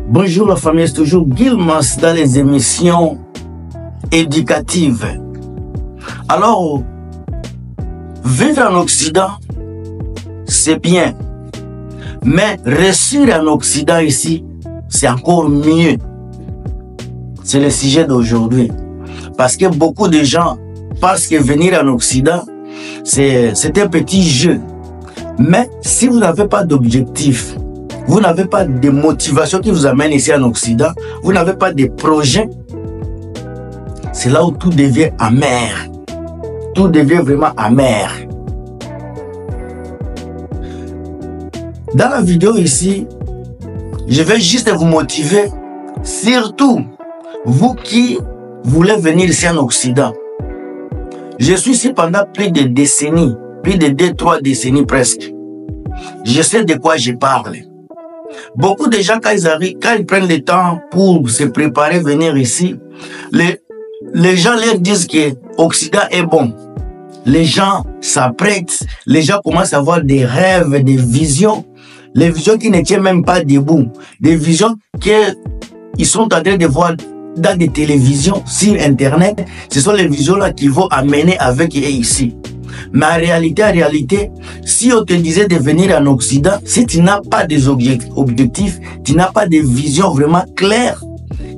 Bonjour la famille, c'est toujours Gilmas dans les émissions éducatives. Alors, vivre en Occident, c'est bien. Mais réussir en Occident ici, c'est encore mieux. C'est le sujet d'aujourd'hui. Parce que beaucoup de gens pensent que venir en Occident, c'est un petit jeu. Mais si vous n'avez pas d'objectif, vous n'avez pas de motivation qui vous amène ici en Occident, vous n'avez pas de projet, c'est là où tout devient amer. Tout devient vraiment amer. Dans la vidéo ici, je vais juste vous motiver, surtout vous qui voulez venir ici en Occident. Je suis ici pendant plus de décennies, plus de 2-3 décennies presque. Je sais de quoi je parle. Beaucoup de gens, quand ils arrivent, quand ils prennent le temps pour se préparer, venir ici, les gens leur disent que l'Occident est bon. Les gens s'apprêtent, les gens commencent à avoir des rêves, des visions, les visions qui ne tiennent même pas debout, des visions qu'ils sont en train de voir dans des télévisions, sur Internet. Ce sont les visions-là qui vont amener avec eux ici. Mais en réalité, si on te disait de venir en Occident, si tu n'as pas des objectifs, tu n'as pas de vision vraiment claire,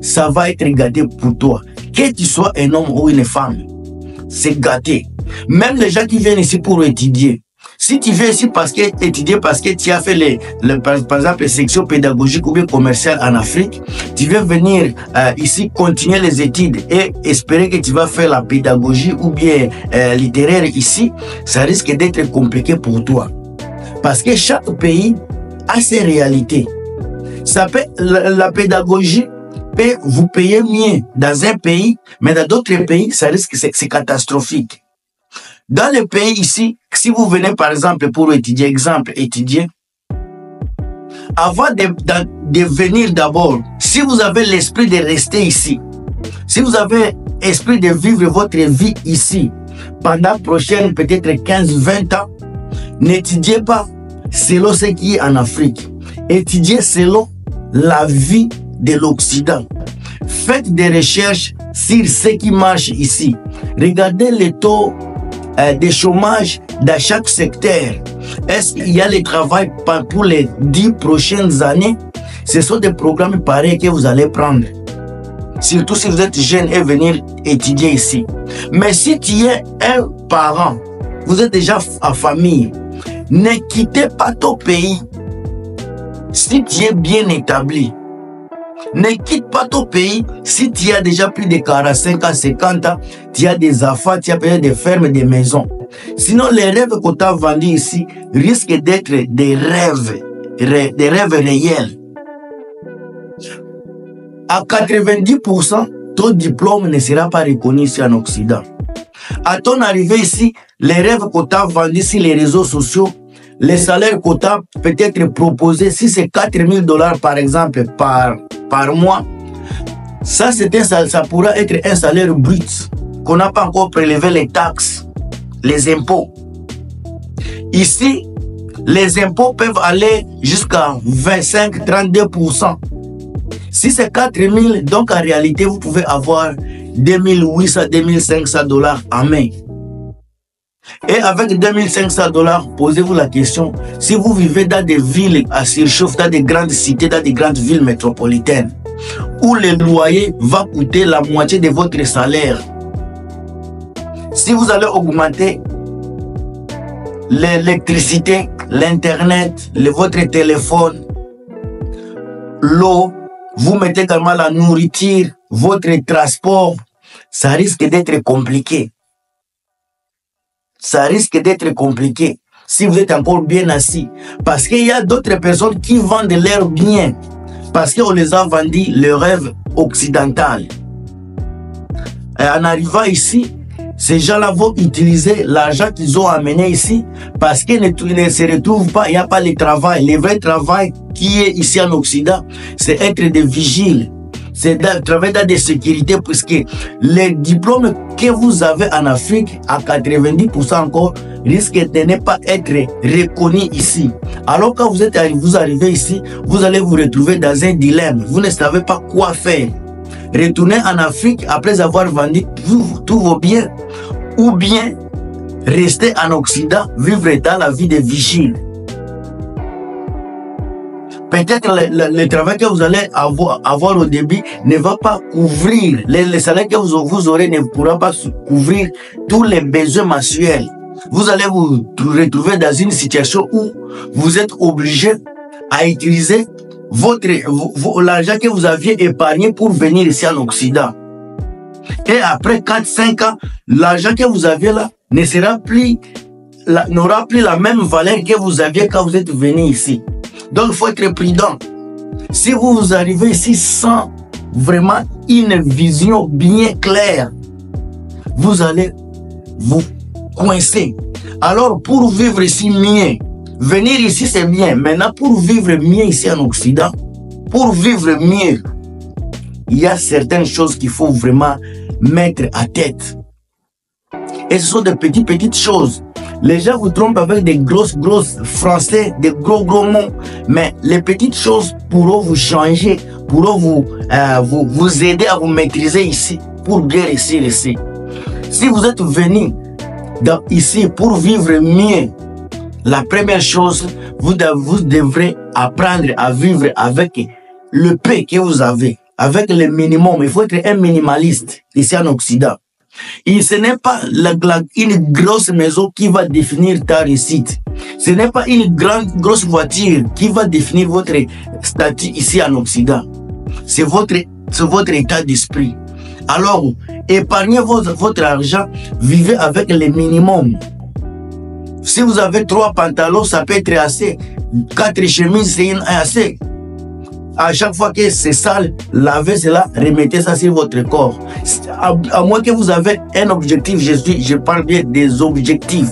ça va être gâté pour toi. Que tu sois un homme ou une femme, c'est gâté. Même les gens qui viennent ici pour étudier. Si tu viens ici parce que tu as fait par exemple, section pédagogique ou bien commerciale en Afrique, tu veux venir ici continuer les études et espérer que tu vas faire la pédagogie ou bien littéraire ici, ça risque d'être compliqué pour toi. Parce que chaque pays a ses réalités. La pédagogie peut vous payer mieux dans un pays, mais dans d'autres pays, ça risque c'est catastrophique. Dans les pays ici, si vous venez par exemple pour étudier, avant de venir d'abord, si vous avez l'esprit de rester ici, si vous avez l'esprit de vivre votre vie ici, pendant prochaine peut-être 15-20 ans, n'étudiez pas selon ce qui est en Afrique. Étudiez selon la vie de l'Occident. Faites des recherches sur ce qui marche ici. Regardez les taux de chômage dans chaque secteur. Est-ce qu'il y a le travail pour les 10 prochaines années? Ce sont des programmes pareils que vous allez prendre. Surtout si vous êtes jeune et venir étudier ici. Mais si tu es un parent, vous êtes déjà en famille, ne quittez pas ton pays. Si tu es bien établi, ne quitte pas ton pays si tu as déjà plus de 45 ans, 50 ans, tu as des enfants, tu as peut-être des fermes, des maisons. Sinon, les rêves qu'on t'a vendus ici risquent d'être des rêves réels. À 90%, ton diplôme ne sera pas reconnu ici en Occident. À ton arrivée ici, les rêves qu'on t'a vendus sur les réseaux sociaux, les salaires qu'on t'a peut-être proposé, si c'est 4 000 $ par exemple par mois, ça pourra être un salaire brut qu'on n'a pas encore prélevé les taxes, les impôts. Ici, les impôts peuvent aller jusqu'à 25-32%. Si c'est 4 000, donc en réalité, vous pouvez avoir 2800-2500 $ en main. Et avec 2500 $, posez-vous la question, si vous vivez dans des villes à surchauffe, dans des grandes cités, dans des grandes villes métropolitaines, où le loyer va coûter la moitié de votre salaire, si vous allez augmenter l'électricité, l'internet, votre téléphone, l'eau, vous mettez également la nourriture, votre transport, ça risque d'être compliqué. Ça risque d'être compliqué si vous êtes encore bien assis. Parce qu'il y a d'autres personnes qui vendent leurs biens. Parce qu'on les a vendus le rêve occidental. Et en arrivant ici, ces gens-là vont utiliser l'argent qu'ils ont amené ici parce qu'ils ne se retrouvent pas, il n'y a pas le travail. Le vrai travail qui est ici en Occident, c'est être des vigiles. c'est de travailler dans des sécurités, puisque les diplômes que vous avez en Afrique, à 90% encore, risquent de ne pas être reconnus ici. Alors quand vous arrivez ici, vous allez vous retrouver dans un dilemme. Vous ne savez pas quoi faire. Retourner en Afrique après avoir vendu tous vos biens, ou bien rester en Occident, vivre dans la vie de vigile. Peut-être le travail que vous allez avoir au début ne va pas couvrir, les salaires que vous aurez ne pourra pas couvrir tous les besoins mensuels. Vous allez vous retrouver dans une situation où vous êtes obligé à utiliser l'argent que vous aviez épargné pour venir ici en Occident. Et après 4-5 ans, l'argent que vous aviez là n'aura plus la même valeur que vous aviez quand vous êtes venu ici. Donc, il faut être prudent. Si vous arrivez ici sans vraiment une vision bien claire, vous allez vous coincer. Alors, pour vivre ici mieux, venir ici c'est bien. Maintenant, pour vivre mieux ici en Occident, pour vivre mieux, il y a certaines choses qu'il faut vraiment mettre à tête. Et ce sont des petites choses. Les gens vous trompent avec des grosses français, des gros mots. Mais les petites choses pourront vous changer, pourront vous aider à vous maîtriser ici, pour bien réussir ici. Si vous êtes venu ici pour vivre mieux, la première chose, vous devrez apprendre à vivre avec le peu que vous avez, avec le minimum. Il faut être un minimaliste ici en Occident. Et ce n'est pas une grosse maison qui va définir ta réussite. Ce n'est pas une grosse voiture qui va définir votre statut ici en Occident. C'est votre état d'esprit. Alors, épargnez votre argent, vivez avec le minimum. Si vous avez 3 pantalons, ça peut être assez. 4 chemises, c'est assez. À chaque fois que c'est sale, lavez cela, remettez ça sur votre corps. À moins que vous avez un objectif, je parle bien des objectifs.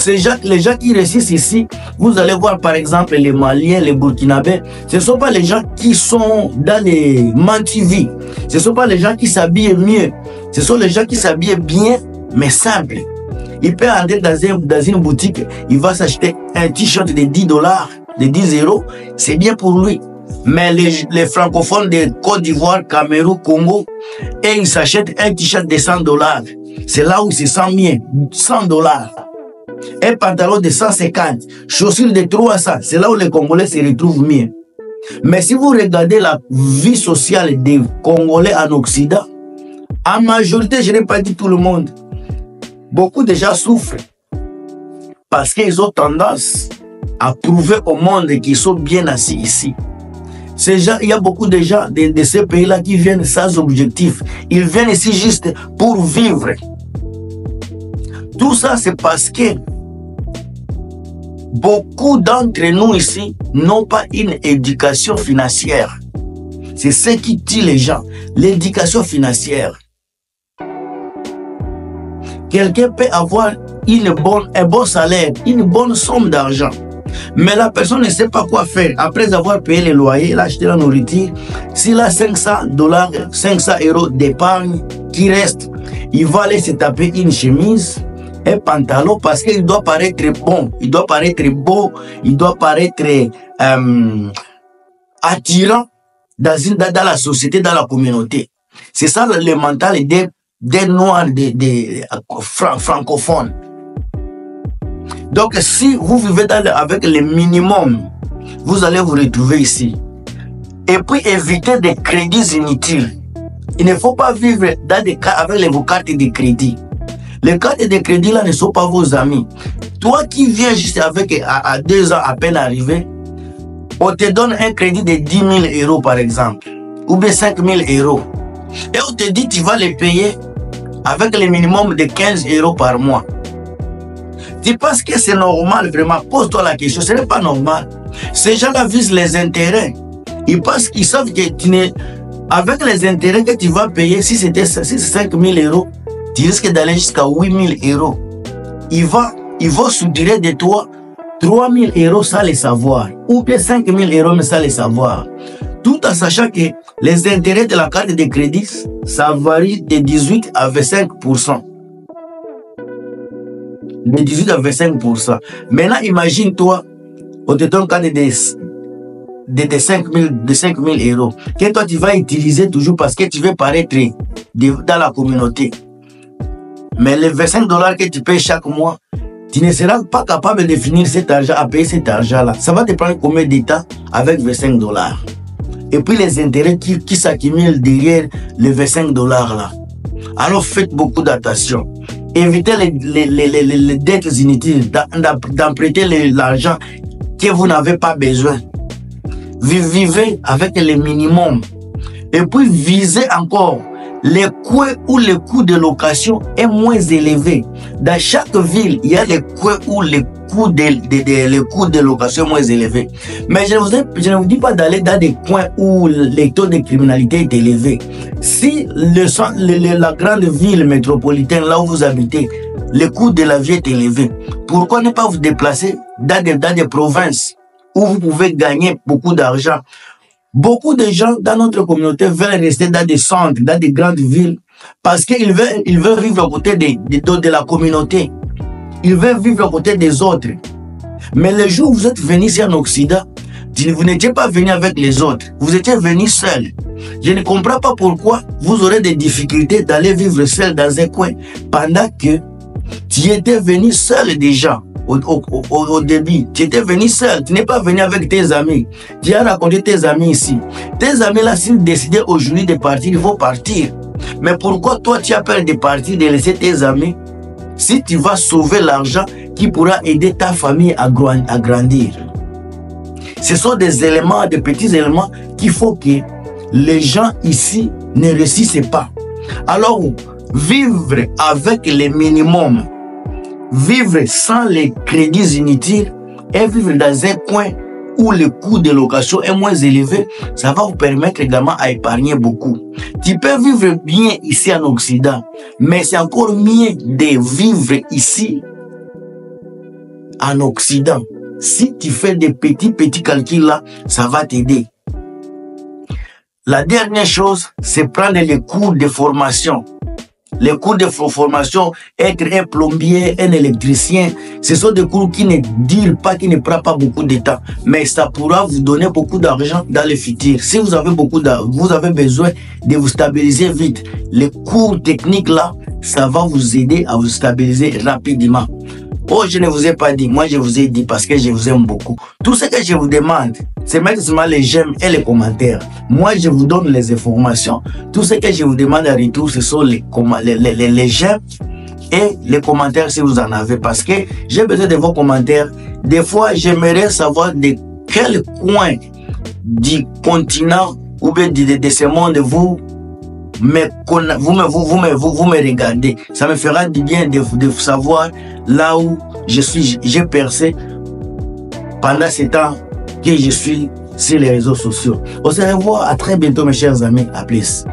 Les gens qui réussissent ici, vous allez voir par exemple les Maliens, les Burkinabés, ce ne sont pas les gens qui sont dans les ManTV. Ce ne sont pas les gens qui s'habillent mieux. Ce sont les gens qui s'habillent bien, mais simple. Il peut entrer dans une boutique, il va s'acheter un t-shirt de 10 $, de 10 €, c'est bien pour lui. Mais les francophones de Côte d'Ivoire, Cameroun, Congo, et ils s'achètent un t-shirt de 100 $. C'est là où ils se sentent bien, 100 $. Un pantalon de 150, chaussures de 300, c'est là où les Congolais se retrouvent mieux. Mais si vous regardez la vie sociale des Congolais en Occident, en majorité, je n'ai pas dit tout le monde, beaucoup de gens souffrent parce qu'ils ont tendance à prouver au monde qu'ils sont bien assis ici. Ces gens, il y a beaucoup de gens de ces pays-là qui viennent sans objectif. Ils viennent ici juste pour vivre. Tout ça, c'est parce que beaucoup d'entre nous ici n'ont pas une éducation financière. C'est ce qui tue les gens, l'éducation financière. Quelqu'un peut avoir un bon salaire, une bonne somme d'argent. Mais la personne ne sait pas quoi faire. Après avoir payé les loyers, il a acheté la nourriture. S'il a 500 $, 500 € d'épargne qui reste, il va aller se taper une chemise, un pantalon, parce qu'il doit paraître bon, il doit paraître beau, il doit paraître attirant dans la société, dans la communauté. C'est ça le mental des Noirs, des francophones. Donc, si vous vivez avec le minimum, vous allez vous retrouver ici. Et puis, évitez des crédits inutiles. Il ne faut pas vivre dans des cas avec vos cartes de crédit. Les cartes de crédit là ne sont pas vos amis. Toi qui viens juste avec à 2 ans à peine arrivé, on te donne un crédit de 10 000 € par exemple, ou bien 5 000 €. Et on te dit tu vas les payer avec le minimum de 15 € par mois. Tu penses que c'est normal vraiment? Pose-toi la question, ce n'est pas normal. Ces gens-là visent les intérêts. Ils pensent qu'ils savent que tu n'es... Avec les intérêts que tu vas payer, si c'est 5 000 €, tu risques d'aller jusqu'à 8 000 €. Ils vont soutirer de toi 3 000 € sans le savoir. Ou bien 5 000 € mais sans le savoir. Tout en sachant que les intérêts de la carte de crédit, ça varie de 18 à 25%. De 18 à 25%. Maintenant, imagine-toi, on te donne carte de 5 000 euros, que toi tu vas utiliser toujours parce que tu veux paraître dans la communauté. Mais les 25 $ que tu payes chaque mois, tu ne seras pas capable de finir cet argent, à payer cet argent-là. Ça va te prendre combien de temps avec 25 $? Et puis les intérêts qui s'accumulent derrière les 25 $ là. Alors faites beaucoup d'attention. Évitez les dettes inutiles, d'emprunter l'argent que vous n'avez pas besoin. Vivez avec le minimum. Et puis visez encore les coûts où le coût de location est moins élevé. Dans chaque ville, il y a les coûts où le coût de location est moins élevé. Mais je ne vous dis pas d'aller dans des coins où le taux de criminalité est élevé. Si la grande ville métropolitaine, là où vous habitez, le coût de la vie est élevé, pourquoi ne pas vous déplacer dans des provinces où vous pouvez gagner beaucoup d'argent? Beaucoup de gens dans notre communauté veulent rester dans des centres, dans des grandes villes, parce qu'ils veulent vivre à côté de la communauté. Ils veulent vivre à côté des autres. Mais le jour où vous êtes venu ici en Occident, vous n'étiez pas venu avec les autres. Vous étiez venu seul. Je ne comprends pas pourquoi vous aurez des difficultés d'aller vivre seul dans un coin pendant que tu étais venu seul déjà. Au début, tu étais venu seul, tu n'es pas venu avec tes amis. Tu as raconté tes amis ici. Tes amis là, s'ils décidaient aujourd'hui de partir, il faut partir. Mais pourquoi toi tu as peur de partir, de laisser tes amis, si tu vas sauver l'argent qui pourra aider ta famille à grandir? Ce sont des éléments, des petits éléments qu'il faut que les gens ici ne réussissent pas. Alors, vivre avec le minimum, vivre sans les crédits inutiles et vivre dans un coin où le coût de location est moins élevé, ça va vous permettre également à épargner beaucoup. Tu peux vivre bien ici en Occident, mais c'est encore mieux de vivre ici en Occident. Si tu fais des petits calculs là, ça va t'aider. La dernière chose, c'est prendre les cours de formation. Les cours de formation, être un plombier, un électricien, ce sont des cours qui ne durent pas, qui ne prennent pas beaucoup de temps. Mais ça pourra vous donner beaucoup d'argent dans le futur. Si vous avez vous avez besoin de vous stabiliser vite, les cours techniques là, ça va vous aider à vous stabiliser rapidement. Oh, je ne vous ai pas dit, moi je vous ai dit parce que je vous aime beaucoup. Tout ce que je vous demande, c'est mettre seulement les j'aime et les commentaires. Moi, je vous donne les informations. Tout ce que je vous demande en retour, ce sont les j'aime et les commentaires si vous en avez. Parce que j'ai besoin de vos commentaires. Des fois, j'aimerais savoir de quel coin du continent ou bien de ce monde vous me regardez. Ça me fera du bien de savoir là où j'ai percé pendant ce temps que je suis sur les réseaux sociaux. On se revoit à très bientôt mes chers amis. À plus.